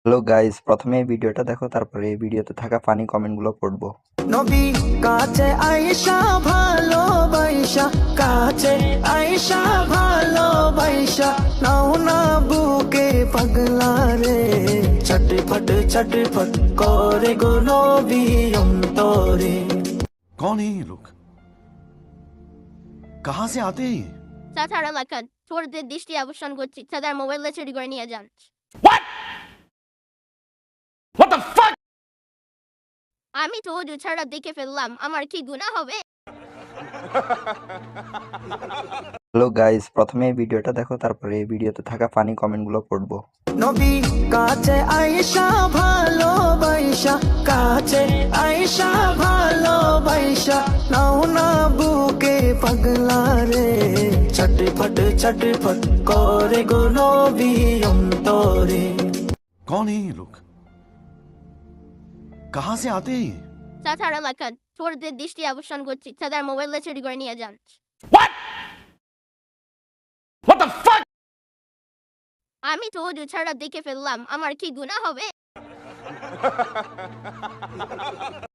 Hello guys, প্রথমে এই ভিডিওটা দেখো, তারপরে এই ভিডিওতে থাকা ফানি কমেন্টগুলো পড়বো। নবী কাছে আয়েশা ভালোবাসা, কাছে আয়েশা ভালোবাসা, নাও না বুকে পাগলা রে, ছটফট ছটফট করে গো নবী অন্তরে। कौन है ये लोग? कहां से आते हैं ये? তাছাড়া লেখা চোরদের দৃষ্টি আকর্ষণ করছি, তাদের মোবাইলে চুরি করে নিয়ে যান। What the fuck? আমি তো ওজু ছাড়া দেখে ফেললাম, আমার কি গুনাহ হবে? হ্যালো গাইস, প্রথমে এই ভিডিওটা দেখো, তারপরে এই ভিডিওতে থাকা ফানি কমেন্টগুলো পড়বো। নবী কাছে আয়েশা ভালোবাসা, কাছে আয়েশা ভালোবাসা, নাও না বুকে পাগলা রে, ছটফট ছটফট করে গো নবী অন্তরে। कौन है ये लोग? कहां से आते हैं ये? তাছাড়া লেখা চোরদের দৃষ্টি আকর্ষণ করছি, তাদের মোবাইলে চুরি করে নিয়ে যান। What the fuck? আমি তো ওজু ছাড়া দেখে ফেললাম, আমার কি গুনাহ হবে?